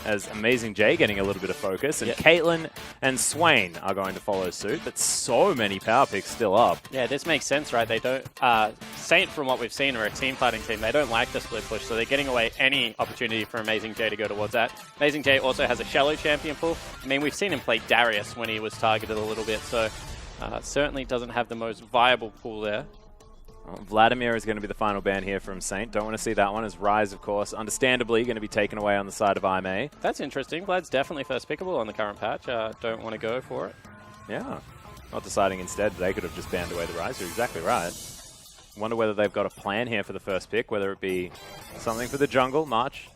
as amazingJ getting a little bit of focus, and Caitlyn and Swain are going to follow suit, but so many power picks still up. Yeah, this makes sense, right? They don't... Saint, from what we've seen, are a team fighting team. They don't like the split push, so they're getting away any opportunity for amazingJ to go towards that. amazingJ also has a shallow champion pool. I mean, we've seen him play Darius when he was targeted a little bit, so certainly doesn't have the most viable pool there. Well, Vladimir is going to be the final ban here from Saint. Don't want to see that one, as Ryze, of course, understandably going to be taken away on the side of IMA. That's interesting. Vlad's definitely first pickable on the current patch. Don't want to go for it. Yeah. Not deciding instead they could have just banned away the Ryze. You're exactly right. Wonder whether they've got a plan here for the first pick, whether it be something for the jungle. March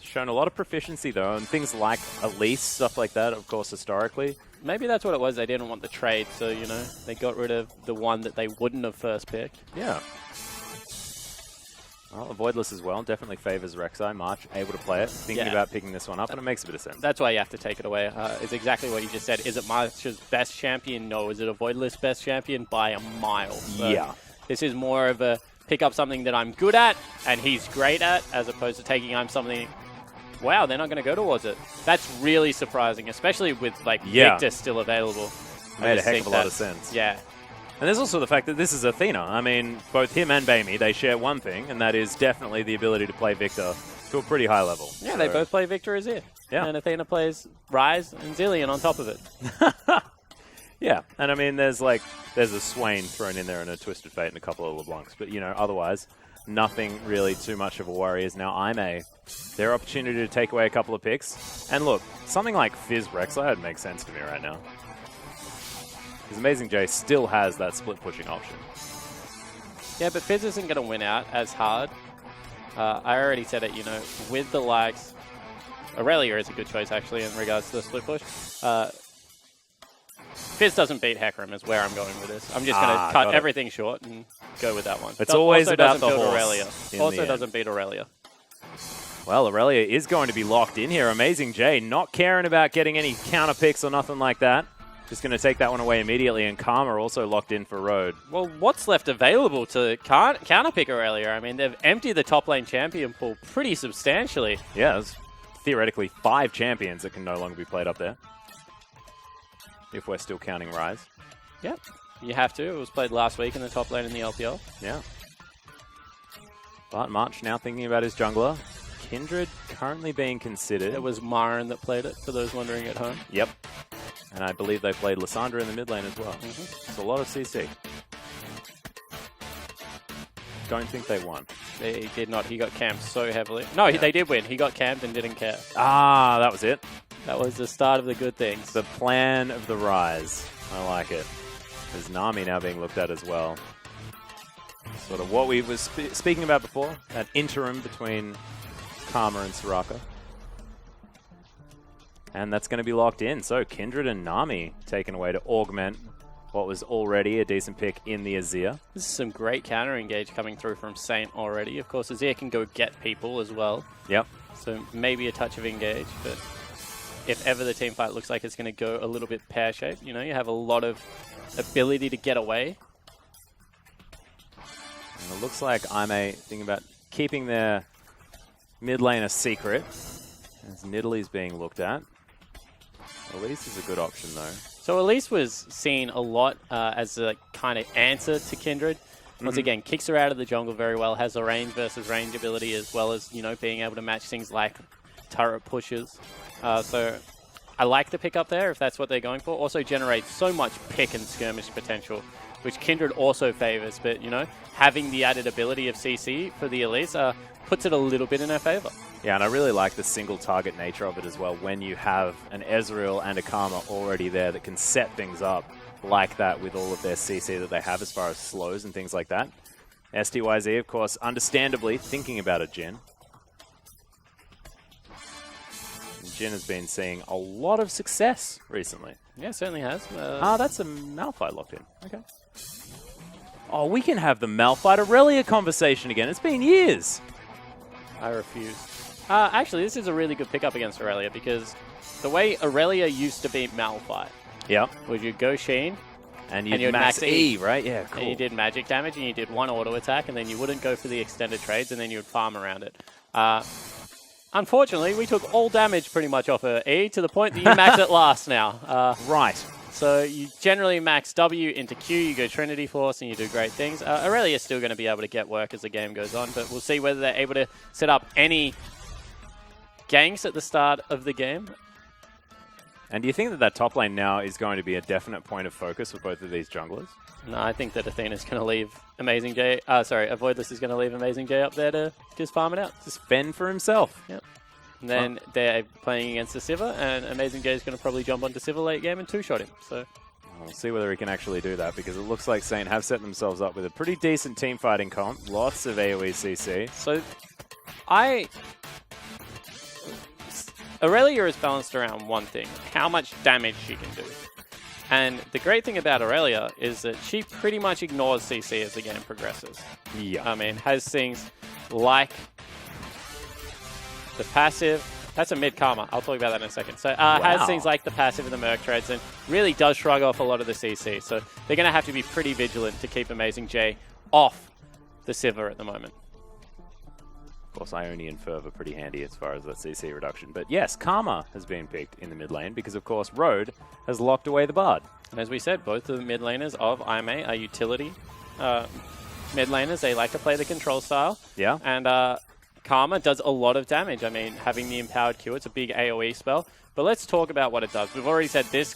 shown a lot of proficiency, though, and things like Elise, stuff like that, of course, historically. Maybe that's what it was. They didn't want the trade, so, you know, they got rid of the one that they wouldn't have first picked. Yeah. Well, Avoidless as well definitely favors Rek'Sai. March able to play it, thinking about picking this one up, and it makes a bit of sense. That's why you have to take it away. It's exactly what you just said. Is it March's best champion? No. Is it Avoidless best champion? By a mile. So yeah. This is more of a pick up something that I'm good at and he's great at, as opposed to taking I'm something... Wow, they're not going to go towards it. That's really surprising, especially with like Victor still available. Made a heck of a lot of sense. Yeah. And there's also the fact that this is Athena. I mean, both him and Baimi, they share one thing, and that is definitely the ability to play Victor to a pretty high level. Yeah, so they both play Victor Azir. Yeah. And Athena plays Ryze and Zillion on top of it. Yeah, and I mean, there's a Swain thrown in there and a Twisted Fate and a couple of LeBlancs, but, you know, otherwise, nothing really too much of a worry. Is now IMA, their opportunity to take away a couple of picks. And look, something like Fizz Rek'Sai would make sense to me right now. Because amazingJ still has that split pushing option. Yeah, but Fizz isn't going to win out as hard. I already said it, you know, with the likes... Irelia is a good choice, actually, in regards to the split push. Fizz doesn't beat Hecarim is where I'm going with this. I'm just going to cut everything short and go with that one. It's always about the horse. Irelia. Also doesn't beat Irelia. Well, Irelia is going to be locked in here. amazingJ not caring about getting any counter picks or nothing like that. Just going to take that one away immediately, and Karma also locked in for Road. Well, what's left available to counterpick Irelia? I mean, they've emptied the top lane champion pool pretty substantially. Yeah, there's theoretically 5 champions that can no longer be played up there. If we're still counting Ryze. Yep, you have to. It was played last week in the top lane in the LPL. Yeah. But March now thinking about his jungler. Kindred currently being considered. It was Marin that played it, for those wondering at home. Yep. And I believe they played Lissandra in the mid lane as well. It's a lot of CC. Don't think they won. They did not. He got camped so heavily. No, they did win. He got camped and didn't care. Ah, that was it. That was the start of the good things. The plan of the Ryze. I like it. There's Nami now being looked at as well. Sort of what we were speaking about before, that interim between Karma and Soraka. And that's going to be locked in. So Kindred and Nami taken away to augment what was already a decent pick in the Azir. This is some great counter engage coming through from Saint already. Of course, Azir can go get people as well. Yep. So maybe a touch of engage, but if ever the team fight looks like it's going to go a little bit pear-shaped, you know, you have a lot of ability to get away. And it looks like I'm thinking about keeping their mid lane a secret, as Nidalee being looked at. Elise is a good option, though. So Elise was seen a lot as a kind of answer to Kindred. Once again, kicks her out of the jungle very well, has a range versus range ability, as well as, you know, being able to match things like turret pushes. So I like the pick up there if that's what they're going for. Also generates so much pick and skirmish potential, which Kindred also favors. But, you know, having the added ability of CC for the Elise puts it a little bit in her favor. Yeah, and I really like the single target nature of it as well, when you have an Ezreal and a Karma already there that can set things up like that with all of their CC that they have as far as slows and things like that. STYZ, of course, understandably thinking about a Jhin. Jhin has been seeing a lot of success recently. Yeah, certainly has. That's a Malphite locked in. Okay. Oh, we can have the Malphite Irelia conversation again. It's been years. I refuse. Actually, this is a really good pickup against Irelia, because the way Irelia used to beat Malphite was you go Sheen, and you'd max E, right? Yeah, cool. And you did magic damage, and you did one auto attack, and then you wouldn't go for the extended trades, and then you would farm around it. unfortunately, we took all damage pretty much off her E to the point that you max it last now. Right. So you generally max W into Q, you go Trinity Force, and you do great things. Irelia is still going to be able to get work as the game goes on, but we'll see whether they're able to set up any ganks at the start of the game. And do you think that that top lane now is going to be a definite point of focus for both of these junglers? No, I think that Athena's going to leave amazingJ. Avoidless is going to leave amazingJ up there to just farm it out. Just fend for himself. Yep. And then they're playing against the Sivir, and amazingJ is going to probably jump onto Sivir late game and two-shot him. So we'll see whether he can actually do that, because it looks like Saint have set themselves up with a pretty decent team fighting comp. Lots of AoE CC. So Irelia is balanced around one thing: how much damage she can do. And the great thing about Irelia is that she pretty much ignores CC as the game progresses. Yeah. I mean, has things like the passive. That's a mid karma. I'll talk about that in a second. So has things like the passive and the Merc Treads, and really does shrug off a lot of the CC. So they're going to have to be pretty vigilant to keep amazingJ off the Sivir at the moment. Of course, Ionian and Ferv are pretty handy as far as that CC reduction. But yes, Karma has been picked in the mid lane because, of course, Road has locked away the Bard. And as we said, both of the mid laners of IMA are utility mid laners. They like to play the control style. Yeah. And Karma does a lot of damage. I mean, having the Empowered Q, it's a big AoE spell. But let's talk about what it does. We've already said this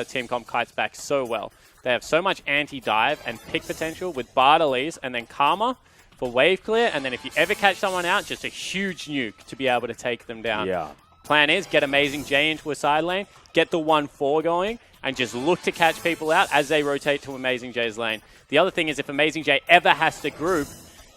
team comp kites back so well. They have so much anti-dive and pick potential with Bard Elise and then Karma for wave clear. And then if you ever catch someone out, just a huge nuke to be able to take them down. Yeah. Plan is get amazingJ into a side lane, get the 1-4 going, and just look to catch people out as they rotate to amazingJ's lane. The other thing is if amazingJ ever has to group,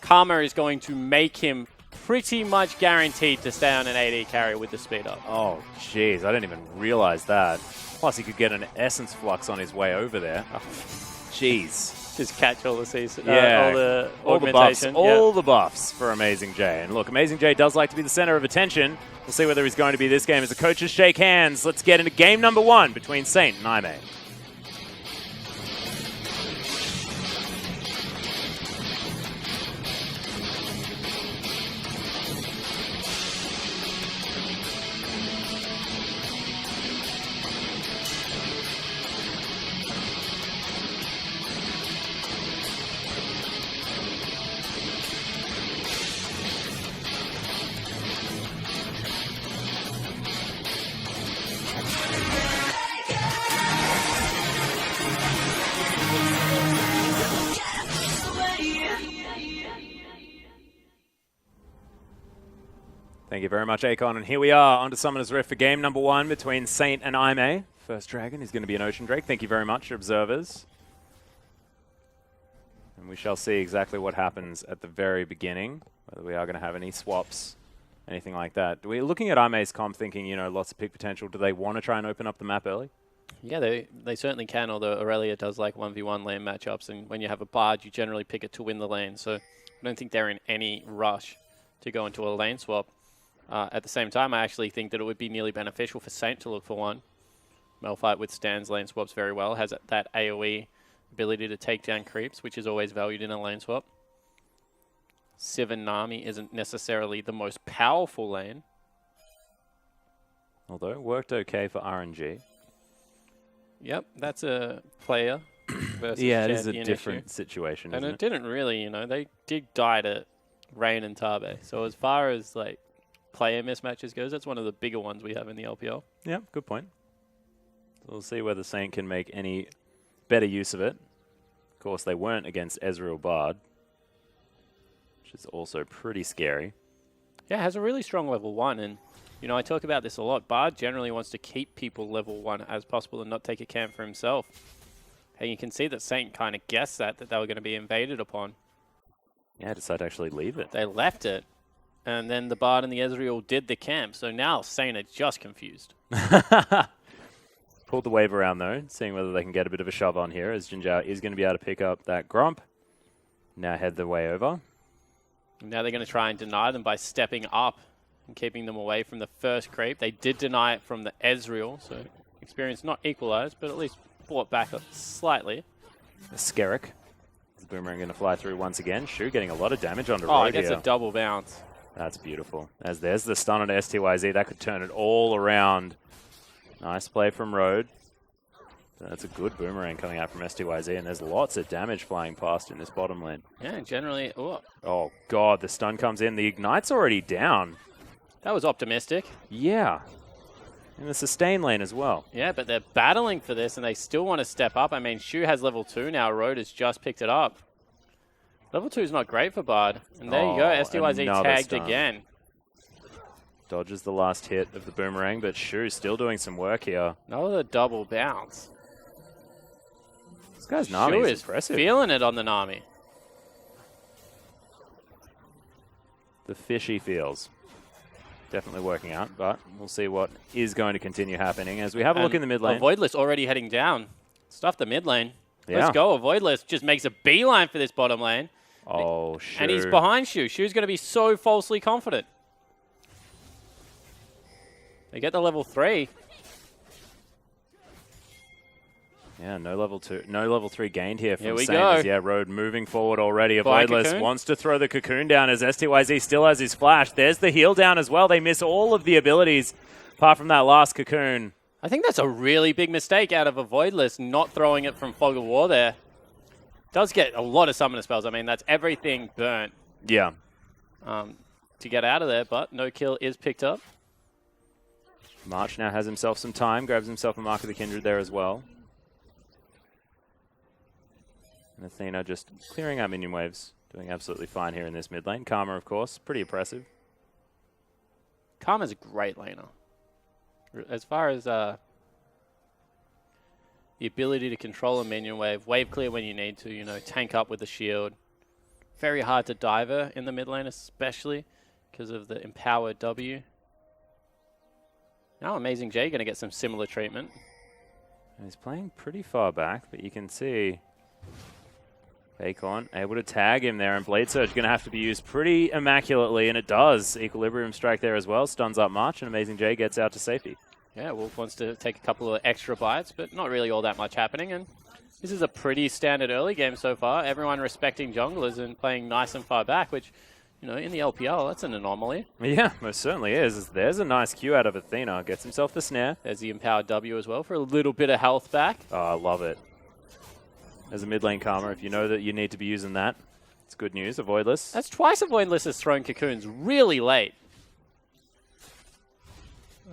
Karma is going to make him pretty much guaranteed to stay on an AD carry with the speed up. Oh, jeez. I didn't even realize that. Plus, he could get an Essence Flux on his way over there. Jeez. Just catch all the season, all the buffs, all the buffs for amazingJ. And look, amazingJ does like to be the center of attention. We'll see whether he's going to be this game as the coaches shake hands. Let's get into game number 1 between Saint and IMA. Thank you very much, Acorn. And here we are onto Summoner's Rift for game number 1 between Saint and IMA. First dragon is going to be an Ocean Drake. Thank you very much, observers. And we shall see exactly what happens at the very beginning, whether we are going to have any swaps, anything like that. We're looking at IMA's comp thinking, you know, lots of pick potential. Do they want to try and open up the map early? Yeah, they certainly can, although Irelia does like 1v1 lane matchups, and when you have a Bard, you generally pick it to win the lane. So I don't think they're in any rush to go into a lane swap. At the same time, I actually think that it would be nearly beneficial for Saint to look for one. Malphite withstands lane swaps very well, has that AoE ability to take down creeps, which is always valued in a lane swap. Sivir Nami isn't necessarily the most powerful lane. Although it worked okay for RNG. Yep, that's a player versus yeah, it is a champion different issue. situation, And isn't it didn't really, you know, they did die to Rain and Tabe. So as far as like player mismatches goes, that's one of the bigger ones we have in the LPL. Yeah, good point. So we'll see whether Saint can make any better use of it. Of course, they weren't against Ezreal Bard, which is also pretty scary. Yeah, it has a really strong level 1, and you know, I talk about this a lot. Bard generally wants to keep people level 1 as possible and not take a camp for himself. And you can see that Saint kind of guessed that they were going to be invaded upon. Yeah, decided to actually leave it. They left it, and then the Bard and the Ezreal did the camp, so now Saint are just confused. Pulled the wave around, though, seeing whether they can get a bit of a shove on here, as jinjiao is going to be able to pick up that Gromp. Now head the way over. Now they're going to try and deny them by stepping up and keeping them away from the first creep. They did deny it from the Ezreal, so experience not equalized, but at least brought back up slightly. The Skerrick. Is Boomerang going to fly through once again? Shu getting a lot of damage onto Oh, Road it gets here. a double bounce. That's beautiful. As there's the stun on styz, that could turn it all around. Nice play from Road. That's a good boomerang coming out from styz, and there's lots of damage flying past in this bottom lane. Yeah, generally... Ooh. Oh, God, the stun comes in. The Ignite's already down. That was optimistic. Yeah. In the sustain lane as well. Yeah, but they're battling for this, and they still want to step up. I mean, Shu has level 2 now. Road has just picked it up. Level 2 is not great for Bard. And there you go, styz tagged stun. again. Dodges the last hit of the boomerang, but Shu still doing some work here. Another double bounce. This guy's Nami is impressive. Feeling it on the Nami. The fishy feels. Definitely working out, but we'll see what is going to continue happening as we have a look in the mid lane. Avoidless already heading down. Stuff the mid lane. Yeah. Let's go. Avoidless just makes a beeline for this bottom lane. Oh, Shu. And he's behind Shu. Shu's going to be so falsely confident. They get the level 3. Yeah, no level 3 gained here from Here we Samus. go. Yeah, Road moving forward already. Flying Avoidless cocoon. wants to throw the cocoon down as styz still has his flash. There's the heal down as well. They miss all of the abilities apart from that last cocoon. I think that's a really big mistake out of Avoidless not throwing it from Fog of War there. Does get a lot of summoner spells. I mean, that's everything burnt Yeah. to get out of there, but no kill is picked up. March now has himself some time, grabs himself a Mark of the Kindred there as well. And Athena just clearing out minion waves, doing absolutely fine here in this mid lane. Karma, of course, pretty impressive. Karma's a great laner. As far as the ability to control a minion wave, wave clear when you need to, you know, tank up with the shield. Very hard to diver in the mid lane, especially because of the empowered W. Now amazingJ going to get some similar treatment. He's playing pretty far back, but you can see Acorn able to tag him there, and Blade Surge going to have to be used pretty immaculately, and it does. Equilibrium Strike there as well, stuns up March, and amazingJ gets out to safety. Yeah, Wolf wants to take a couple of extra bites, but not really all that much happening. And this is a pretty standard early game so far. Everyone respecting junglers and playing nice and far back, which, you know, in the LPL, that's an anomaly. Yeah, most certainly is. There's a nice Q out of Athena. Gets himself the snare. There's the empowered W as well for a little bit of health back. Oh, I love it. As a mid lane Karma, if you know that you need to be using that, it's good news. Avoidless. That's twice Avoidless has thrown cocoons really late.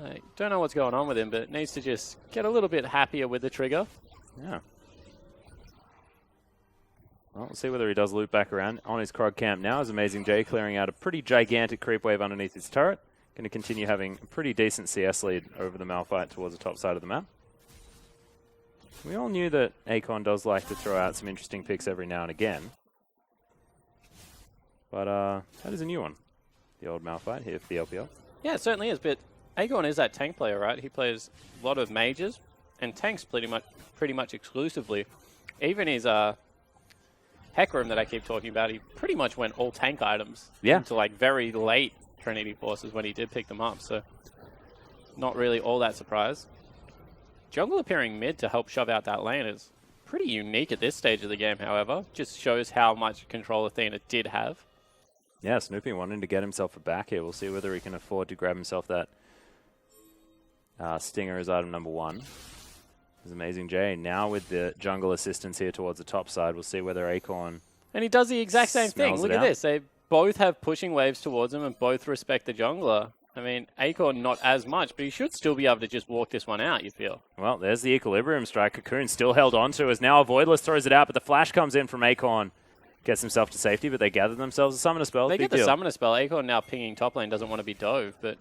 I don't know what's going on with him, but needs to just get a little bit happier with the trigger. Yeah. Well, we'll see whether he does loop back around on his Krog camp now as amazingJ clearing out a pretty gigantic creep wave underneath his turret. Going to continue having a pretty decent CS lead over the Malphite towards the top side of the map. We all knew that Acorn does like to throw out some interesting picks every now and again. But that is a new one. The old Malphite here for the LPL. Yeah, it certainly is, but Acorn is that tank player, right? He plays a lot of mages and tanks pretty much exclusively. Even his Heck Room that I keep talking about, he pretty much went all tank items. Yeah. Until like very late Trinity Forces when he did pick them up, so not really all that surprised. Jungle appearing mid to help shove out that lane is pretty unique at this stage of the game, however. Just shows how much control Athena did have. Yeah, Snoopy wanting to get himself a back here. We'll see whether he can afford to grab himself that Stinger as item number 1. Is amazingJ now with the jungle assistance here towards the top side. We'll see whether Acorn... And he does the exact same thing. smells Look it at out. this. They both have pushing waves towards him and both respect the jungler. I mean, Acorn not as much, but he should still be able to just walk this one out, you feel. Well, there's the Equilibrium Strike. Cocoon still held onto as now Avoidless throws it out, but the flash comes in from Acorn. Gets himself to safety, but they gather themselves a Summoner Spell. They Big get the deal. Summoner Spell. Acorn now pinging top lane, doesn't want to be dove, but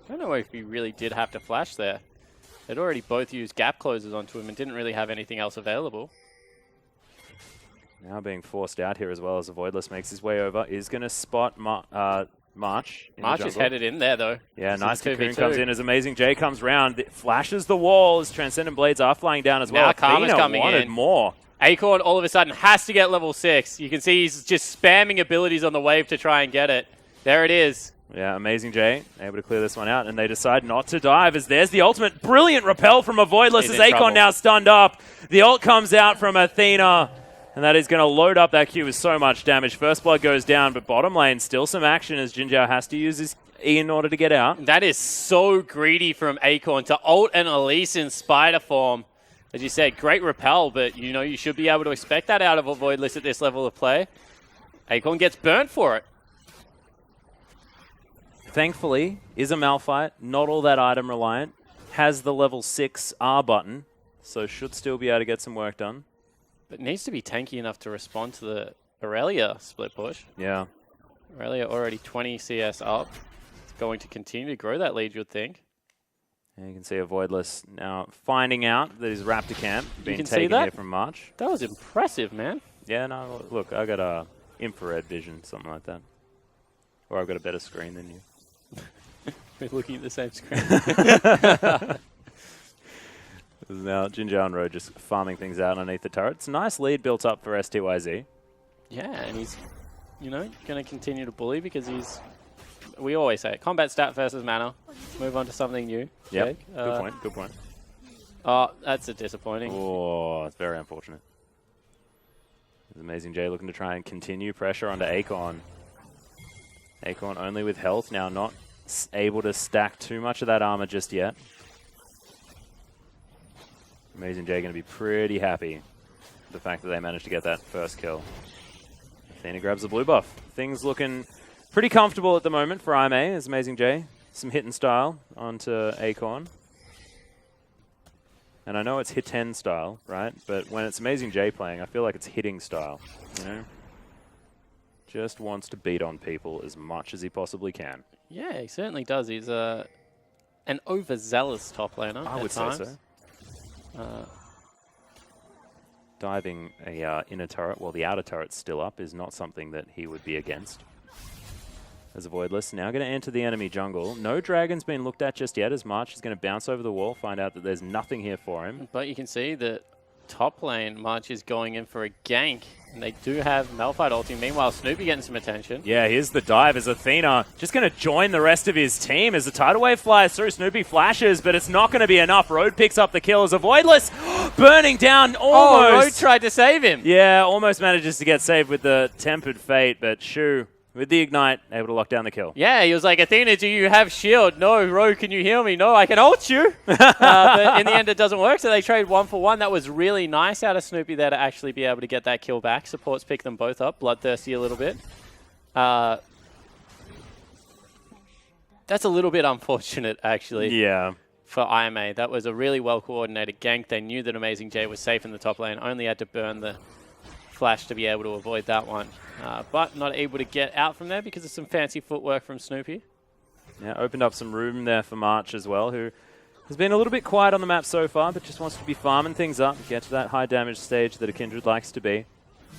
I don't know if he really did have to flash there. They'd already both used gap closes onto him and didn't really have anything else available. Now being forced out here as well as Avoidless makes his way over. Is going to spot March. In March the is jungle. headed in there, though. Yeah, This nice is Cocoon 2v2. comes in as amazingJ comes round. It flashes the wall as Transcendent Blades are flying down as well. Now Karma's Athena coming wanted in. more. Acorn all of a sudden has to get level 6. You can see he's just spamming abilities on the wave to try and get it. There it is. Yeah, amazingJ able to clear this one out, and they decide not to dive as there's the ultimate brilliant repel from Avoidless He's as in Acorn trouble. now stunned up. The ult comes out from Athena, And that is going to load up that Q with so much damage. First blood goes down, but bottom lane, still some action as jinjiao has to use his E in order to get out. That is so greedy from Acorn to ult an Elise in spider form. As you said, great repel, but you know you should be able to expect that out of Avoidless at this level of play. Acorn gets burnt for it. Thankfully, is a Malphite, not all that item reliant, has the level 6 R button, so should still be able to get some work done. But needs to be tanky enough to respond to the Irelia split push. Yeah. Irelia already 20 CS up. It's going to continue to grow that lead, you'd think. And you can see Avoidless now finding out that his Raptor camp being can see taken that? here from March. That was impressive, man. Yeah, no, look, I got a infrared vision, something like that. Or I've got a better screen than you. We're looking at the same screen. Now jinjiao and Road just farming things out underneath the turret. It's a nice lead built up for styz. Yeah, and he's, you know, going to continue to bully because he's, we always say, combat stat versus mana. Move on to something new. Yep, Jake. good point, good point. Oh, that's a disappointing. Oh, it's very unfortunate. amazingJ looking to try and continue pressure onto acorn. Acorn only with health now, not able to stack too much of that armor just yet. amazingJ going to be pretty happy with the fact that they managed to get that first kill. Athena grabs the blue buff. Things looking pretty comfortable at the moment for IMA as amazingJ. Some hit and style onto acorn. And I know it's hit 10 style, right? But when it's amazingJ playing, I feel like it's hitting style, you know? Just wants to beat on people as much as he possibly can. Yeah, he certainly does. He's an overzealous top laner. I would say so. Diving a inner turret while the outer turret's still up is not something that he would be against. As Avoidless now going to enter the enemy jungle. No dragon's been looked at just yet as March is going to bounce over the wall, find out that there's nothing here for him. But you can see that top lane, March is going in for a gank. And they do have Malphite ulting. Meanwhile, Snoopy getting some attention. Yeah, here's the dive as Athena just going to join the rest of his team as the tidal wave flies through. Snoopy flashes, but it's not going to be enough. Road picks up the kill as Avoidless burning down almost. Oh, Road tried to save him. Yeah, almost manages to get saved with the Tempered Fate, but Shu, with the Ignite, able to lock down the kill. Yeah, he was like, Athena, do you have shield? No. Road, can you heal me? No, I can ult you. But in the end, it doesn't work, so they trade 1 for 1. That was really nice out of Snoopy there to actually be able to get that kill back. Supports pick them both up. Bloodthirsty a little bit. That's a little bit unfortunate, actually. Yeah. For IMA. That was a really well-coordinated gank. They knew that amazingJ was safe in the top lane. Only had to burn the flash to be able to avoid that one. But not able to get out from there because of some fancy footwork from Snoopy. Yeah, opened up some room there for March as well, who has been a little bit quiet on the map so far, but just wants to be farming things up, get to that high damage stage that a Kindred likes to be.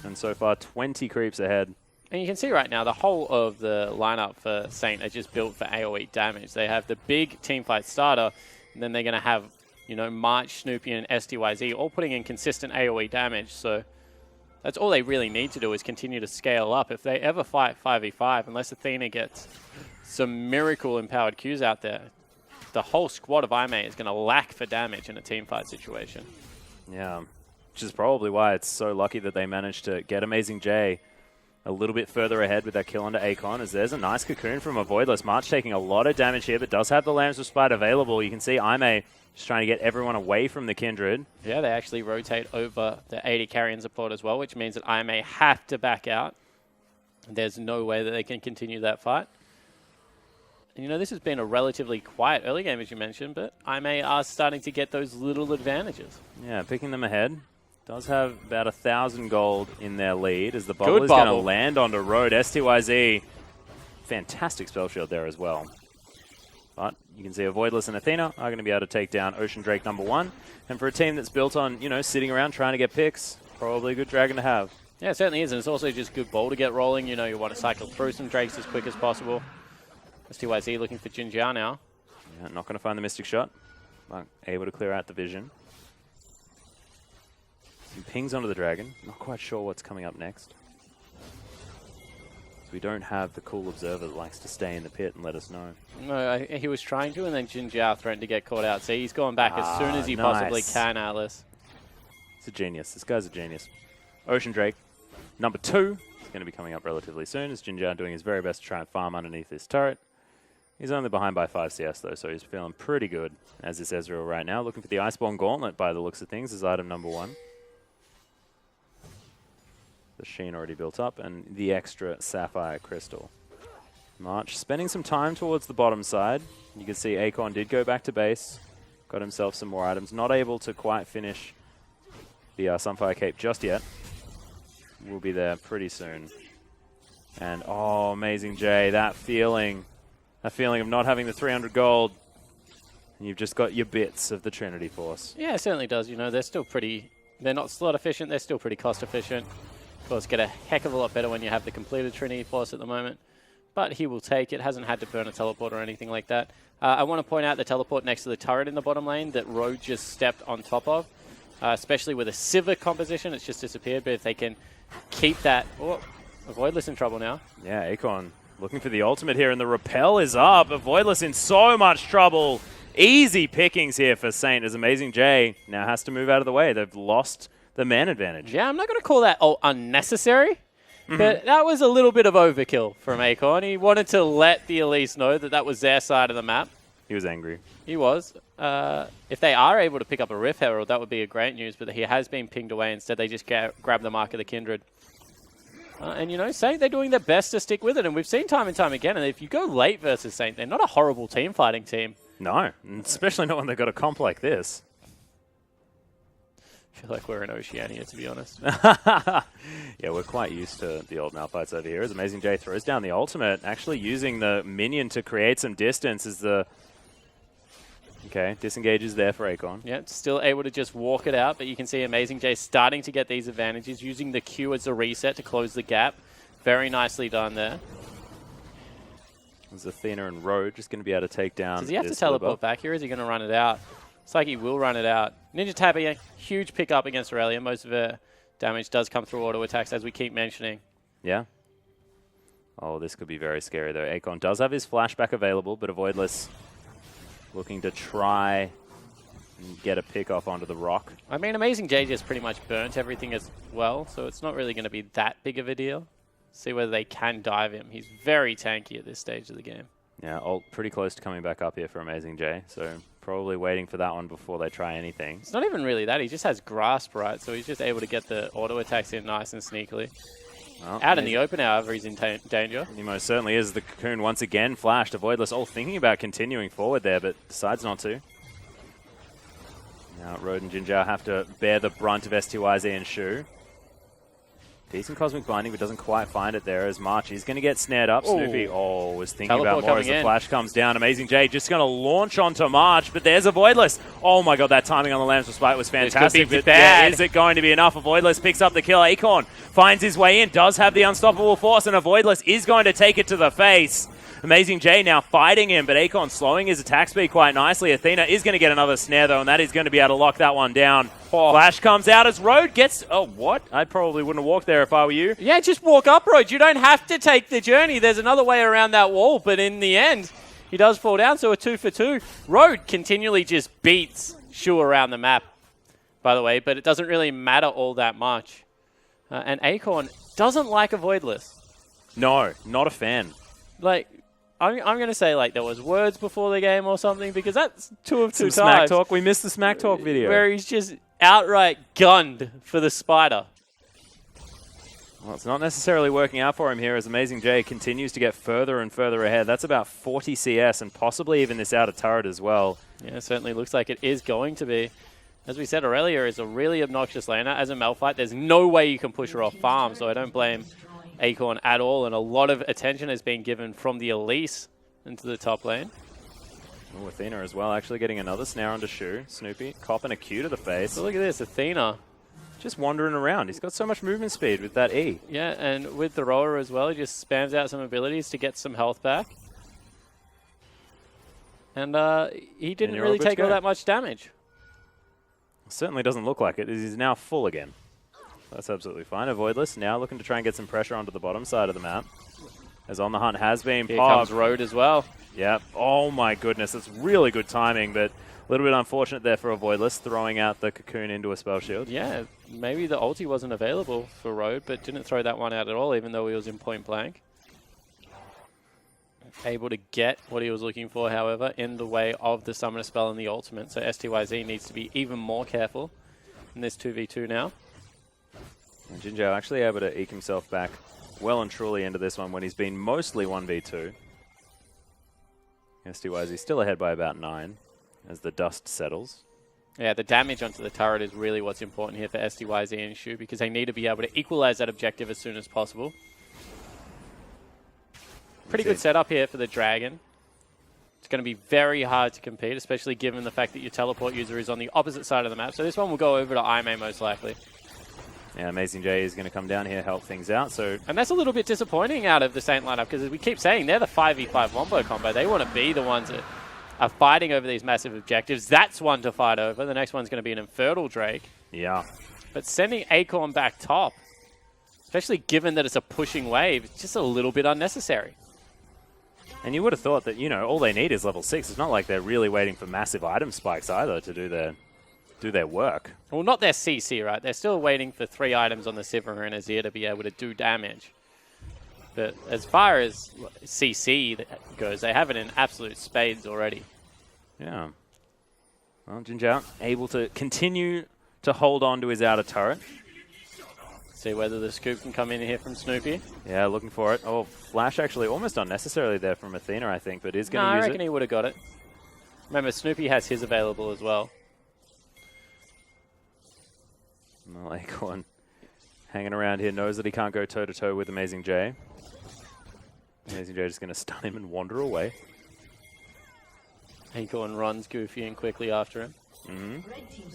And so far, 20 creeps ahead. And you can see right now, the whole of the lineup for Saint are just built for AoE damage. They have the big teamfight starter, and then they're going to have, you know, March, Snoopy, and styz all putting in consistent AoE damage. So that's all they really need to do is continue to scale up. If they ever fight 5v5, unless Athena gets some miracle-empowered Qs out there, the whole squad of IMA is going to lack for damage in a teamfight situation. Yeah, which is probably why it's so lucky that they managed to get amazingJ a little bit further ahead with that kill onto Acorn, as there's a nice cocoon from Avoidless. March taking a lot of damage here, but does have the Lambs of Spite available. You can see IMA just trying to get everyone away from the Kindred. Yeah, they actually rotate over the 80 carrion support as well, which means that IMA have to back out. There's no way that they can continue that fight. And you know, this has been a relatively quiet early game, as you mentioned, but IMA are starting to get those little advantages. Yeah, picking them ahead. Does have about 1,000 gold in their lead as the bubble is going to land onto Road. styz, fantastic spell shield there as well. But you can see Avoidless and Athena are going to be able to take down Ocean Drake #1. And for a team that's built on, you know, sitting around trying to get picks, probably a good dragon to have. Yeah, it certainly is. And it's also just good ball to get rolling. You know, you want to cycle through some Drakes as quick as possible. styz looking for jinjiao now. Yeah, not going to find the Mystic Shot, but able to clear out the vision. Some pings onto the dragon. Not quite sure what's coming up next. We don't have the cool observer that likes to stay in the pit and let us know. No, he was trying to, and then jinjiao threatened to get caught out. See, he's going back as soon as he possibly can, Atlas. He's a genius. This guy's a genius. Ocean Drake, number 2, is going to be coming up relatively soon as jinjiao doing his very best to try and farm underneath this turret. He's only behind by 5 CS though, so he's feeling pretty good as this Ezreal right now. Looking for the Iceborne Gauntlet by the looks of things as item number 1. The Sheen already built up, and the extra Sapphire Crystal. March spending some time towards the bottom side. You can see Acorn did go back to base, got himself some more items. Not able to quite finish the Sunfire Cape just yet. We'll be there pretty soon. And oh, amazingJ, that feeling of not having the 300 gold. You've just got your bits of the Trinity Force. Yeah, it certainly does. You know, they're not slot efficient, they're still pretty cost efficient. Of course, get a heck of a lot better when you have the completed Trinity Force at the moment. But he will take it, hasn't had to burn a teleport or anything like that. I want to point out the teleport next to the turret in the bottom lane that Road just stepped on top of. Especially with a Sivir composition, it's just disappeared. But if they can keep that... Oh, Avoidless in trouble now. Yeah, Acorn looking for the ultimate here, and the repel is up. Avoidless in so much trouble. Easy pickings here for Saint as amazingJ now has to move out of the way. They've lost the man advantage. Yeah, I'm not going to call that unnecessary, but that was a little bit of overkill from Acorn. He wanted to let the Elise know that that was their side of the map. He was angry. He was. If they are able to pick up a Rift Herald, that would be a great news, but he has been pinged away. Instead, they just grab the mark of the Kindred. And, you know, Saint, they're doing their best to stick with it, and we've seen time and time again, and if you go late versus Saint, they're not a horrible team-fighting team. No, especially not when they've got a comp like this. I feel like we're in Oceania, to be honest. Yeah, we're quite used to the old Malphites over here. As amazingJ throws down the ultimate, actually using the minion to create some distance as the... Okay, disengages there for Acorn. Yeah, still able to just walk it out, but you can see amazingJ starting to get these advantages, using the Q as a reset to close the gap. Very nicely done there. There's Athena and Road just going to be able to take down... Does he have to teleport back here? Is he going to run it out? It's like he will run it out. Ninja tapping a huge pickup against Irelia. Most of her damage does come through auto attacks, as we keep mentioning. Yeah. Oh, this could be very scary, though. Acorn does have his flashback available, but Avoidless looking to try and get a pick off onto the rock. I mean, amazingJ just pretty much burnt everything as well, so it's not really going to be that big of a deal. See whether they can dive him. He's very tanky at this stage of the game. Yeah, ult pretty close to coming back up here for amazingJ, so probably waiting for that one before they try anything. It's not even really that. He just has grasp, right? So he's just able to get the auto attacks in nice and sneakily. Well, out in the open, however, he's in danger. He most certainly is. The cocoon once again flashed. Avoidless all thinking about continuing forward there, but decides not to. Now Road and jinjiao have to bear the brunt of STYZ and Shu. Decent Cosmic Binding, but doesn't quite find it there as March. He's going to get snared up. Ooh. Snoopy, was thinking Teleport about more as the in. flash comes down. amazingJ just going to launch onto March, but there's Avoidless. Oh my god, that timing on the Lamb's Respite was fantastic. But yeah, is it going to be enough? Avoidless picks up the kill. Acorn finds his way in, does have the unstoppable force, and Avoidless is going to take it to the face. amazingJ now fighting him, but Acorn slowing his attack speed quite nicely. Athena is going to get another snare, though, and that is going to be able to lock that one down. Oh. Flash comes out as Road gets... Oh, what? I probably wouldn't have walked there if I were you. Yeah, just walk up, Road. You don't have to take the journey. There's another way around that wall, but in the end, he does fall down, so a 2 for 2. Road continually just beats Shu around the map, by the way, but it doesn't really matter all that much. And Acorn doesn't like Avoidless. No, not a fan. Like, I'm going to say, like, there was words before the game or something, because that's 2 of 2 times. Smack talk. We missed the Smack Talk video. Where he's just outright gunned for the spider. Well, it's not necessarily working out for him here as amazingJ continues to get further and further ahead. That's about 40 CS and possibly even this outer turret as well. Yeah, it certainly looks like it is going to be. As we said earlier, is a really obnoxious laner. As a Malphite, there's no way you can push her off farm, so I don't blame Acorn at all, and a lot of attention has been given from the Elise into the top lane. Oh, Athena as well, actually getting another snare onto Shu. Snoopy copping a Q to the face. So look at this, Athena. Just wandering around. He's got so much movement speed with that E. Yeah, and with the roller as well, he just spams out some abilities to get some health back. And he didn't really take all that much damage. Certainly doesn't look like it. He's now full again. That's absolutely fine. Avoidless now looking to try and get some pressure onto the bottom side of the map. As On the Hunt has been Here popped. comes Road as well. Yep. Oh my goodness. That's really good timing, but A little bit unfortunate there for Avoidless, throwing out the cocoon into a spell shield. Yeah, maybe the ulti wasn't available for Road, but didn't throw that one out at all, even though he was in point blank. Able to get what he was looking for, however, in the way of the summoner spell and the ultimate. So styz needs to be even more careful in this 2v2 now. And jinjiao actually able to eke himself back well and truly into this one when he's been mostly 1v2. styz still ahead by about 9 as the dust settles. Yeah, the damage onto the turret is really what's important here for styz and Shu, because they need to be able to equalize that objective as soon as possible. Pretty good setup here for the Dragon. It's going to be very hard to compete, especially given the fact that your teleport user is on the opposite side of the map. So this one will go over to Ime most likely. Yeah, amazingJ is going to come down here, help things out. And that's a little bit disappointing out of the Saint lineup, because as we keep saying, they're the 5v5 wombo combo. They want to be the ones that are fighting over these massive objectives. That's one to fight over. The next one's going to be an Infernal Drake. Yeah. But sending Acorn back top, especially given that it's a pushing wave, it's just a little bit unnecessary. And you would have thought that, you know, all they need is level 6. It's not like they're really waiting for massive item spikes either to do their work. Well, not their CC, right? They're still waiting for 3 items on the Sivir and Azir to be able to do damage. But as far as CC goes, they have it in absolute spades already. Yeah. Well, jinjiao able to continue to hold on to his outer turret. See whether the scoop can come in here from Snoopy. Yeah, looking for it. Oh, flash actually almost unnecessarily there from Athena, I think, but is going to use it. I reckon he would have got it. Remember, Snoopy has his available as well. Well, Acorn hanging around here knows that he can't go toe-to-toe with amazingJ. amazingJ just going to stun him and wander away. Acorn runs goofy and quickly after him.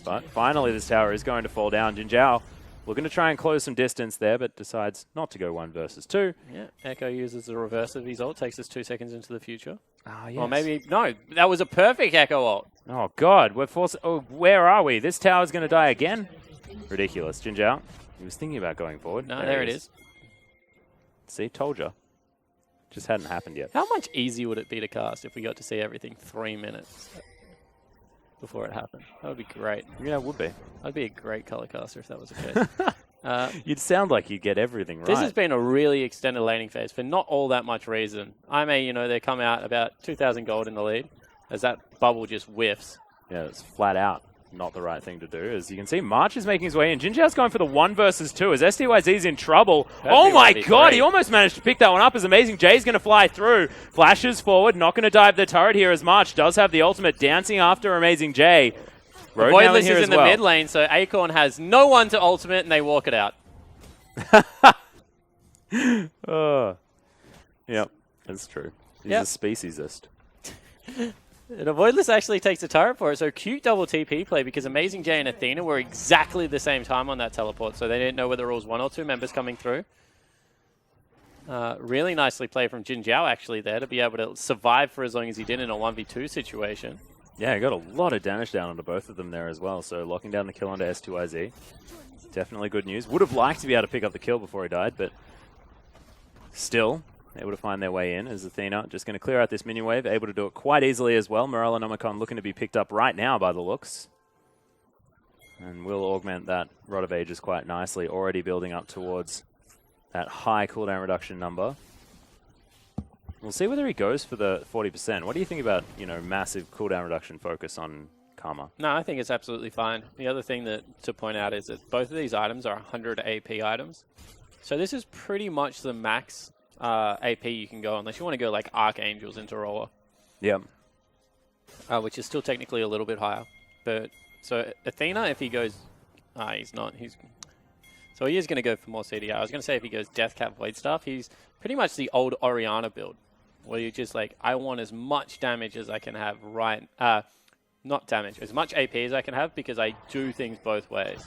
But finally this tower is going to fall down. jinjiao looking to try and close some distance there, but decides not to go 1 versus 2. Yeah, Ekko uses the reverse of his ult, takes us 2 seconds into the future. Ah, yes. Or maybe, no, that was a perfect Ekko ult. Oh, God. We're forced. Oh, where are we? This tower's going to die again? Ridiculous. jinjiao, he was thinking about going forward. No, there it is. See, told you. Just hadn't happened yet. How much easier would it be to cast if we got to see everything 3 minutes before it happened? That would be great. Yeah, it would be. I'd be a great color caster if that was the case. You'd sound like you'd get everything right. This has been a really extended laning phase for not all that much reason. you know, they come out about 2,000 gold in the lead as that bubble just whiffs. Yeah, it's flat out not the right thing to do. As you can see, March is making his way in. jinjiao's going for the 1 versus 2 as styz's in trouble. Oh my God, he almost managed to pick that one up as amazingJ's going to fly through. Flashes forward, not going to dive the turret here as March does have the ultimate dancing after amazingJ. Avoidless is in the mid lane, so Acorn has no one to ultimate, and they walk it out. Yep, that's true. He's a speciesist. And Avoidless actually takes the turret for it, so cute double TP play because amazingJ and Athena were exactly the same time on that teleport, so they didn't know whether it was 1 or 2 members coming through. Really nicely played from jinjiao actually there to be able to survive for as long as he did in a 1v2 situation. Yeah, he got a lot of damage down onto both of them there as well, so locking down the kill onto styz. Definitely good news. Would have liked to be able to pick up the kill before he died, but still able to find their way in as Athena just going to clear out this minion wave, able to do it quite easily as well. Morellonomicon looking to be picked up right now by the looks. And will augment that Rod of Ages quite nicely, already building up towards that high cooldown reduction number. We'll see whether he goes for the 40%. What do you think about, you know, massive cooldown reduction focus on Karma? No, I think it's absolutely fine. The other thing to point out is that both of these items are 100 AP items. So this is pretty much the max AP you can go, unless you want to go like Archangels into Roller. Yep. Which is still technically a little bit higher. But so Athena, if he goes... he's not. So he is going to go for more CDR. I was going to say if he goes Deathcap Void Staff, he's pretty much the old Orianna build, where you're just like, I want as much damage as I can have right... not damage, as much AP as I can have, because I do things both ways.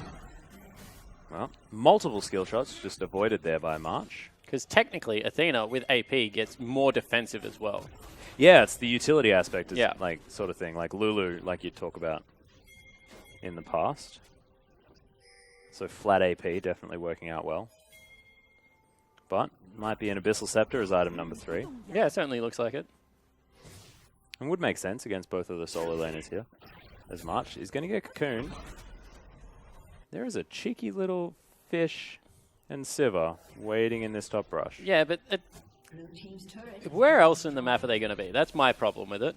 Well, multiple skill shots just avoided there by March. Because technically, Athena with AP gets more defensive as well. Yeah, it's the utility aspect, is Yeah. like sort of thing, like Lulu, like you talk about in the past. So flat AP definitely working out well. But might be an Abyssal Scepter as item number 3. Yeah, it certainly looks like it. And would make sense against both of the solo laners here. as much. He's going to get cocooned. There is a cheeky little fish and Sivir waiting in this top brush. Yeah, but where else in the map are they going to be? That's my problem with it.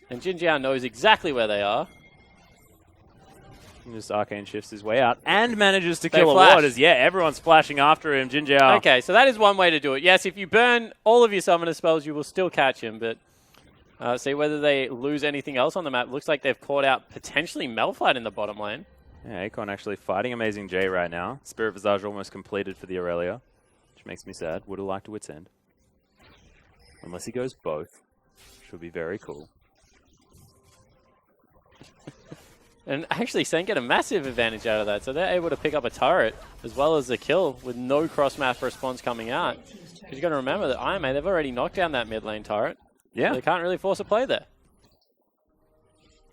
And jinjiao knows exactly where they are. And just arcane shifts his way out and manages to They kill a flash. ward. Yeah, everyone's flashing after him. jinjiao. Okay, so that is one way to do it. Yes, if you burn all of your summoner spells, you will still catch him, but see whether they lose anything else on the map. Looks like they've caught out potentially Malphite in the bottom lane. Yeah, acorn actually fighting amazingJ right now. Spirit Visage almost completed for the Irelia, which makes me sad. Would have liked a Wit's End. Unless he goes both, which would be very cool. And actually, Saint get a massive advantage out of that. So they're able to pick up a turret as well as a kill with no cross-map response coming out. Because you've got to remember that IMA, they've already knocked down that mid lane turret. Yeah. So they can't really force a play there.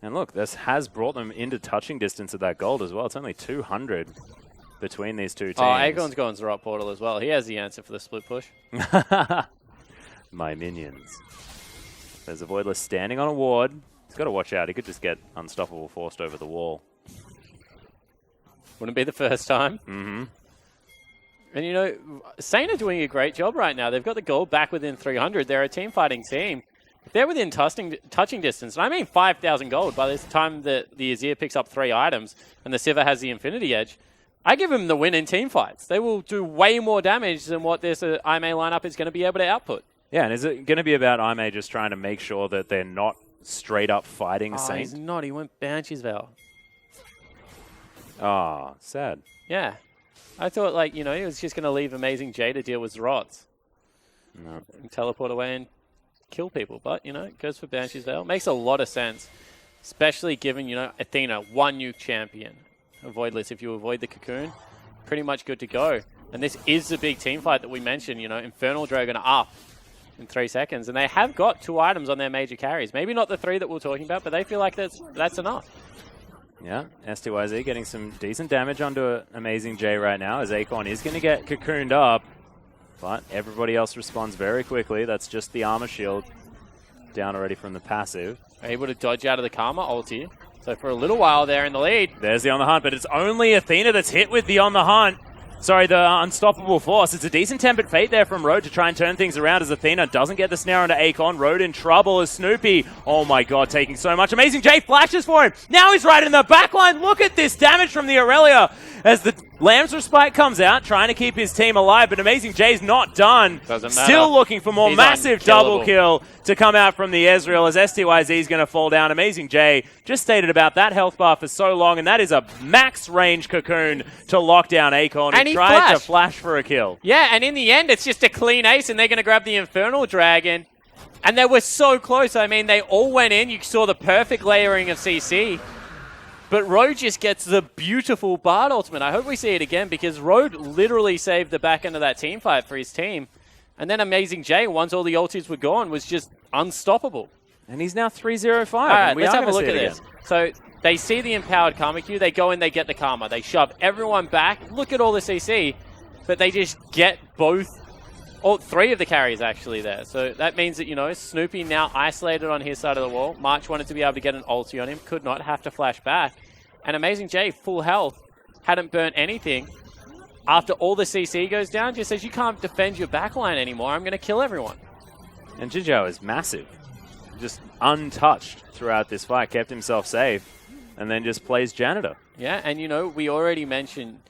And look, this has brought them into touching distance of that gold as well. It's only 200 between these two teams. Oh, Acorn's going to Zrot Portal as well. He has the answer for the split push. My minions. There's Avoidless standing on a ward. He's got to watch out. He could just get unstoppable forced over the wall. Wouldn't be the first time. Mm-hmm. And, you know, Saint are doing a great job right now. They've got the gold back within 300. They're a team-fighting team. If they're within touching distance, and I mean 5,000 gold by this time that the Azir picks up 3 items and the Sivir has the Infinity Edge, I give them the win in team fights. They will do way more damage than what this IMA lineup is going to be able to output. Yeah, and is it going to be about IMA just trying to make sure that they're not straight up fighting Saint? He's not. He went Banshee's Veil. Ah, sad. Yeah. I thought, like, you know, he was just going to leave amazingJ to deal with Zrots. No. And teleport away and kill people. But, you know, it goes for Banshee's Veil. Makes a lot of sense. Especially given, you know, Athena, 1 nuke champion. Avoidless, if you avoid the cocoon, pretty much good to go. And this is the big team fight that we mentioned, you know, Infernal Dragon up in 3 seconds. And they have got 2 items on their major carries. Maybe not the 3 that we're talking about, but they feel like that's enough. Yeah, styz getting some decent damage onto amazingJ right now as Acorn is going to get cocooned up. But everybody else responds very quickly. That's just the armor shield down already from the passive. Able to dodge out of the Karma ulti. So for a little while they're in the lead. There's the On the Hunt, but it's only Athena that's hit with the On the Hunt. Sorry, the Unstoppable Force. It's a decent Tempered Fate there from Road to try and turn things around as Athena doesn't get the snare onto Acorn. Road in trouble as Snoopy. Oh my god, taking so much. amazingJ flashes for him. Now he's right in the backline. Look at this damage from the Irelia as the Lamb's Respite comes out, trying to keep his team alive, but amazingJ's not done. Doesn't matter. Still looking for more. He's massive unkillable. double kill to come out from the Ezreal as styz is going to fall down. amazingJ just stated about that health bar for so long, and that is a max range cocoon to lock down Acorn. And he tried flashed. to flash for a kill. Yeah, and in the end, it's just a clean ace, and they're going to grab the Infernal Dragon. And they were so close. I mean, they all went in. You saw the perfect layering of CC. But Road just gets the beautiful Bard ultimate. I hope we see it again, because Road literally saved the back end of that team fight for his team. And then amazingJ, once all the ultis were gone, was just unstoppable. And he's now 3-0-5. All right, and we let's are have a gonna look see at it this. again. So they see the empowered Karma Q. They go in, they get the Karma. They shove everyone back. Look at all the CC. But they just get all 3 of the carries actually there. So that means that, you know, Snoopy now isolated on his side of the wall. March wanted to be able to get an ulti on him. Could not, have to flash back. And amazingJ, full health, hadn't burnt anything. After all the CC goes down, just says, you can't defend your backline anymore. I'm going to kill everyone. And jinjiao is massive. Just untouched throughout this fight. Kept himself safe. And then just plays janitor. Yeah, and you know, we already mentioned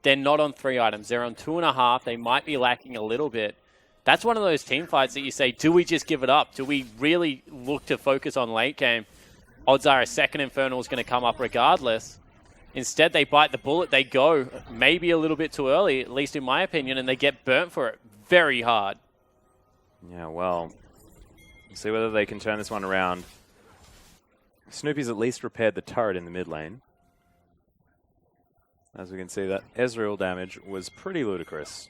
they're not on 3 items. They're on 2.5. They might be lacking a little bit. That's one of those team fights that you say, do we just give it up? Do we really look to focus on late game? Odds are a second Infernal is going to come up regardless. Instead, they bite the bullet. They go maybe a little bit too early, at least in my opinion, and they get burnt for it very hard. Yeah, well, we'll see whether they can turn this one around. Snoopy's at least repaired the turret in the mid lane. As we can see, that Ezreal damage was pretty ludicrous.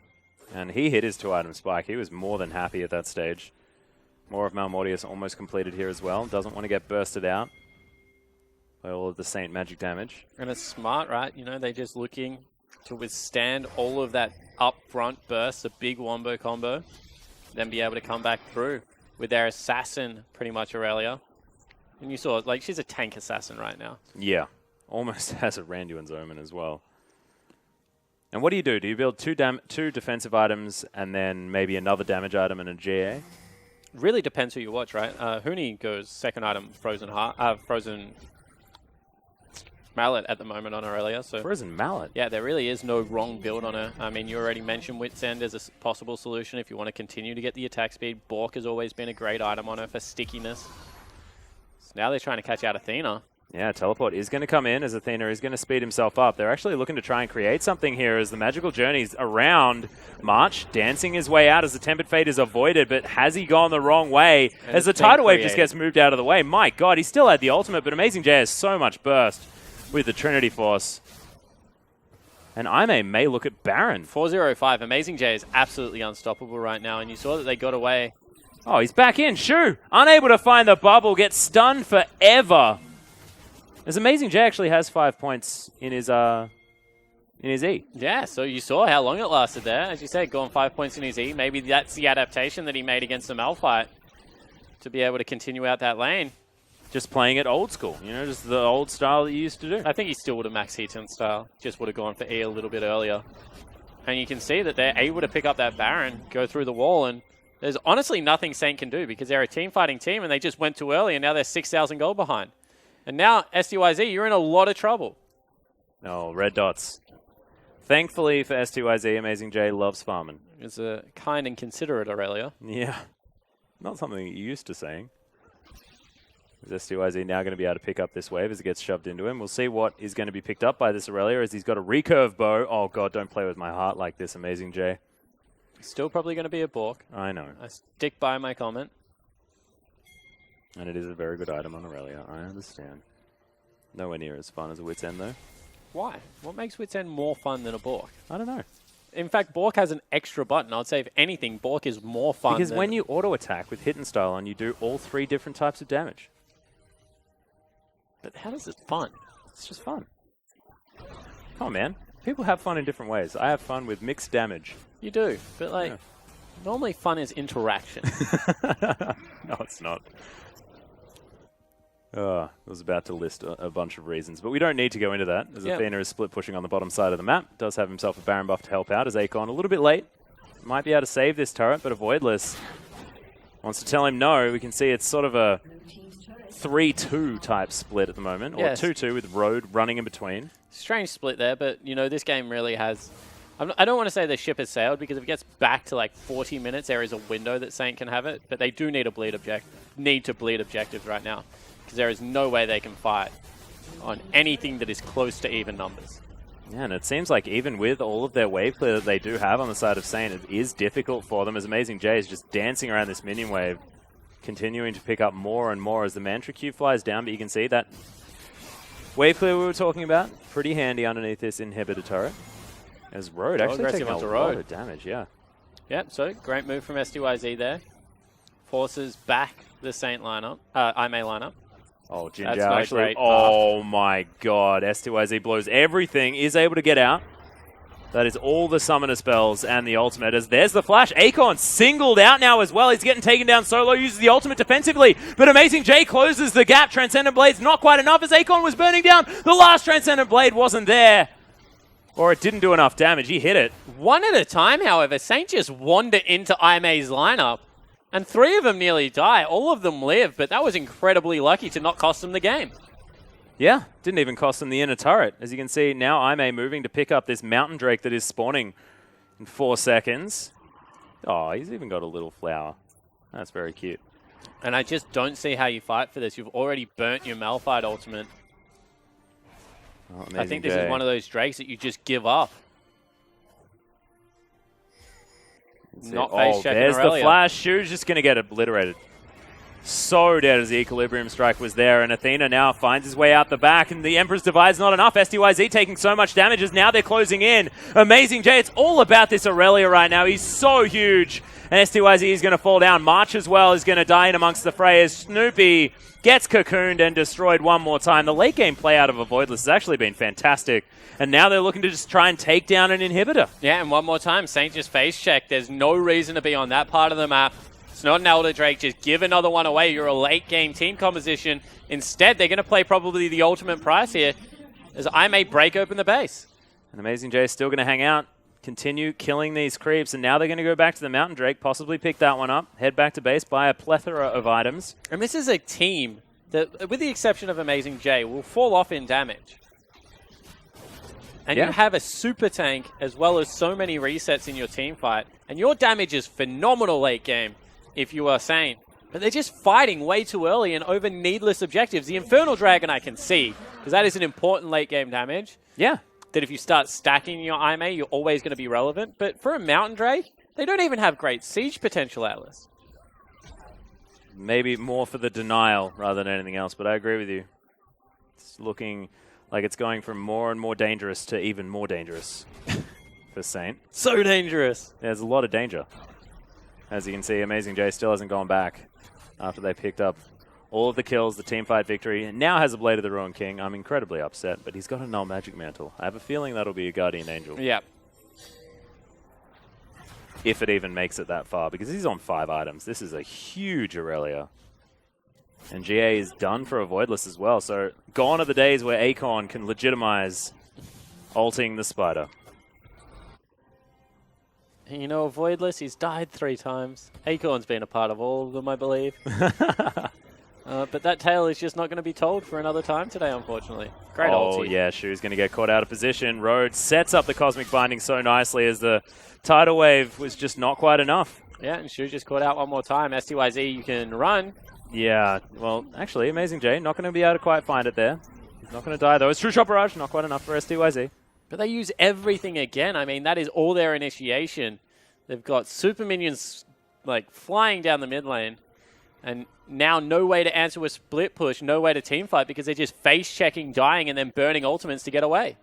And he hit his 2-item spike. He was more than happy at that stage. More of Malmortius almost completed here as well. Doesn't want to get bursted out by all of the Saint magic damage. And it's smart, right? You know, they're just looking to withstand all of that upfront burst, a big wombo combo, then be able to come back through with their assassin, pretty much Irelia. And you saw, like, she's a tank assassin right now. Yeah. Almost has a Randuin's Omen as well. And what do? Do you build two defensive items and then maybe another damage item and a GA? Really depends who you watch, right? Huni goes second item frozen mallet at the moment on Irelia. So Frozen mallet? Yeah, there really is no wrong build on her. I mean, you already mentioned Wit's End as a possible solution if you want to continue to get the attack speed. Bork has always been a great item on her for stickiness. So now they're trying to catch out Athena. Yeah, teleport is going to come in as Athena is going to speed himself up. They're actually looking to try and create something here as the magical journey's around. March dancing his way out as the Tempered Fate is avoided, but has he gone the wrong way as the Tidal Wave just gets moved out of the way? My God, he still had the ultimate, but amazingJ has so much burst with the Trinity Force. And Aime may look at Baron. 405, amazingJ is absolutely unstoppable right now, and you saw that they got away. Oh, he's back in. Shu, unable to find the bubble, gets stunned forever. As amazingJ actually has 5 points in his E. Yeah, so you saw how long it lasted there. As you said, gone 5 points in his E. Maybe that's the adaptation that he made against the Malphite to be able to continue out that lane. Just playing it old school, you know, just the old style that you used to do. I think he still would have maxed Heaton style. Just would have gone for E a little bit earlier. And you can see that they're able to pick up that Baron, go through the wall, and there's honestly nothing Saint can do because they're a team-fighting team and they just went too early and now they're 6,000 gold behind. And now, styz, you're in a lot of trouble. No, red dots. Thankfully for styz, amazingJ loves farming. It's a kind and considerate Irelia. Yeah. Not something you're used to saying. Is styz now going to be able to pick up this wave as it gets shoved into him? We'll see what is going to be picked up by this Irelia as he's got a recurve bow. Oh, God, don't play with my heart like this, amazingJ. Still probably going to be a Bork. I know. I stick by my comment. And it is a very good item on Irelia, I understand. Nowhere near as fun as a Wit's End, though. Why? What makes Wit's End more fun than a Bork? I don't know. In fact, Bork has an extra button. I'd say, if anything, Bork is more fun. Because when you auto-attack with Hit and Style on, you do all 3 different types of damage. But how does it fun? It's just fun. Come on, man. People have fun in different ways. I have fun with mixed damage. You do, but like, normally fun is interaction. No, it's not. I was about to list a bunch of reasons, but we don't need to go into that, as Athena is split pushing on the bottom side of the map. Does have himself a Baron buff to help out, as Acorn a little bit late. Might be able to save this turret, but Avoidless wants to tell him no. We can see it's sort of a 3-2 type split at the moment, or 2-2 with Road running in between. Strange split there, but you know, this game really has... I don't want to say the ship has sailed, because if it gets back to like 40 minutes, there is a window that Saint can have it, but they do need to bleed objectives right now. Because there is no way they can fight on anything that is close to even numbers. Yeah, and it seems like even with all of their wave clear that they do have on the side of Saint, it is difficult for them as amazingJ is just dancing around this minion wave, continuing to pick up more and more as the Mantra Q flies down, but you can see that wave clear we were talking about, pretty handy underneath this inhibitor turret. As Road actually taking a lot of damage, yeah. Yep, so great move from styz there. Forces back the Saint lineup, Aime lineup. Oh, jinjiao actually. Oh my God. styz blows everything, is able to get out. That is all the summoner spells and the ultimate. As there's the flash. Acorn singled out now as well. He's getting taken down solo, uses the ultimate defensively. But amazingJ closes the gap. Transcendent Blade's not quite enough as Acorn was burning down. The last Transcendent Blade wasn't there. Or it didn't do enough damage. He hit it. One at a time, however. Saint just wander into Aime's lineup. And 3 of them nearly die. All of them live, but that was incredibly lucky to not cost them the game. Yeah, didn't even cost them the inner turret. As you can see, now Aime moving to pick up this Mountain Drake that is spawning in 4 seconds. Oh, he's even got a little flower. That's very cute. And I just don't see how you fight for this. You've already burnt your Malphite ultimate. Oh, I think this is one of those Drakes that you just give up. Not face checking there's Irelia. The flash. Shu's just going to get obliterated. So dead as the Equilibrium Strike was there, and Athena now finds his way out the back, and the Emperor's Divide's not enough. styz taking so much damage as now they're closing in. amazingJ, it's all about this Irelia right now. He's so huge, and styz is going to fall down. March as well is going to die in amongst the fray as Snoopy gets cocooned and destroyed one more time. The late game play out of Avoidless has actually been fantastic. And now they're looking to just try and take down an inhibitor. Yeah, and one more time, Saint just face check. There's no reason to be on that part of the map. It's not an Elder Drake. Just give another one away. You're a late-game team composition. Instead, they're going to play probably the ultimate price here, as I may break open the base. And amazingJ is still going to hang out, continue killing these creeps, and now they're going to go back to the Mountain Drake, possibly pick that one up, head back to base, buy a plethora of items. And this is a team that, with the exception of amazingJ, will fall off in damage. And you have a super tank as well as so many resets in your team fight. And your damage is phenomenal late game if you are sane. But they're just fighting way too early and over needless objectives. The Infernal Dragon I can see, because that is an important late game damage. Yeah. That if you start stacking your IMA, you're always going to be relevant. But for a Mountain Drake, they don't even have great siege potential, Atlas. Maybe more for the denial rather than anything else, but I agree with you. It's looking like it's going from more and more dangerous to even more dangerous for Saint. So dangerous. There's a lot of danger. As you can see, amazingJ still hasn't gone back after they picked up all of the kills, the teamfight victory, and now has a Blade of the Ruined King. I'm incredibly upset, but he's got a null magic mantle. I have a feeling that'll be a Guardian Angel. Yeah. If it even makes it that far, because he's on 5 items. This is a huge Irelia. And GA is done for Avoidless as well, so gone are the days where Acorn can legitimize ulting the spider. You know, Avoidless, he's died 3 times. Acorn's been a part of all of them, I believe. But that tale is just not going to be told for another time today, unfortunately. Great ulti. Oh, yeah, Shu's going to get caught out of position. Rhodes sets up the Cosmic Binding so nicely as the Tidal Wave was just not quite enough. Yeah, and Shu just caught out one more time. styz, you can run. Yeah, well, actually, amazingJ not going to be able to quite find it there. He's not going to die, though. It's True Shot Barrage, not quite enough for styz. But they use everything again. I mean, that is all their initiation. They've got super minions like flying down the mid lane. And now no way to answer a split push, no way to teamfight because they're just face-checking, dying, and then burning ultimates to get away.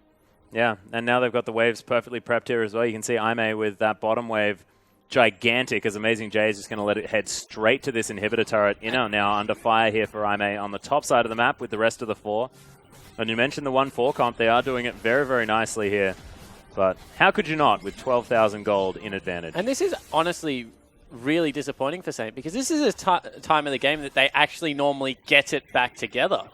Yeah, and now they've got the waves perfectly prepped here as well. You can see Aime with that bottom wave gigantic as amazingJ is just going to let it head straight to this inhibitor turret. Now under fire here for Aime on the top side of the map with the rest of the 4. And you mentioned the 1-4 comp. They are doing it very, very nicely here. But how could you not with 12,000 gold in advantage? And this is honestly really disappointing for Saint because this is a time of the game that they actually normally get it back together.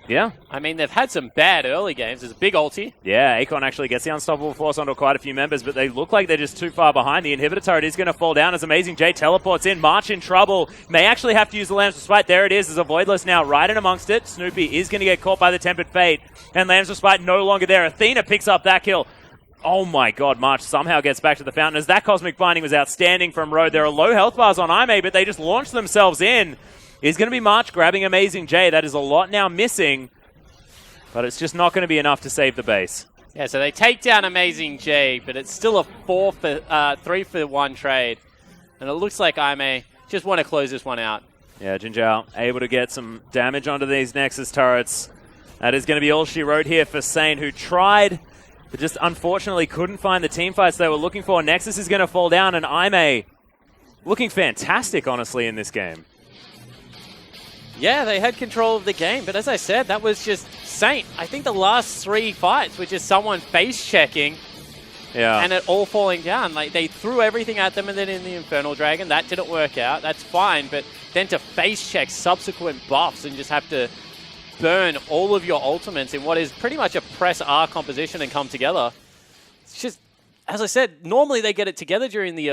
Yeah. I mean, they've had some bad early games. There's a big ulti. Yeah, Acorn actually gets the Unstoppable Force onto quite a few members, but they look like they're just too far behind. The inhibitor turret is going to fall down as amazingJ teleports in. March in trouble. May actually have to use the Lamb's Respite. There it is. There's Avoidless now right in amongst it. Snoopy is going to get caught by the Tempered Fate, and Lamb's Respite no longer there. Athena picks up that kill. Oh my god, March somehow gets back to the fountain as that Cosmic Binding was outstanding from Road. There are low health bars on Aime, but they just launched themselves in. Is going to be March grabbing amazingJ. That is a lot now missing, but it's just not going to be enough to save the base. Yeah, so they take down amazingJ, but it's still a 3-for-1 trade. And it looks like Aime just want to close this one out. Yeah, jinjiao able to get some damage onto these Nexus turrets. That is going to be all she wrote here for Sane, who tried, but just unfortunately couldn't find the team fights they were looking for. Nexus is going to fall down, and Aime looking fantastic, honestly, in this game. Yeah, they had control of the game, but as I said, that was just Saint. I think the last 3 fights were just someone face-checking and it all falling down. Like, they threw everything at them, and then in the Infernal Dragon, that didn't work out. That's fine, but then to face-check subsequent buffs and just have to burn all of your ultimates in what is pretty much a press R composition and come together. It's just, as I said, normally they get it together during the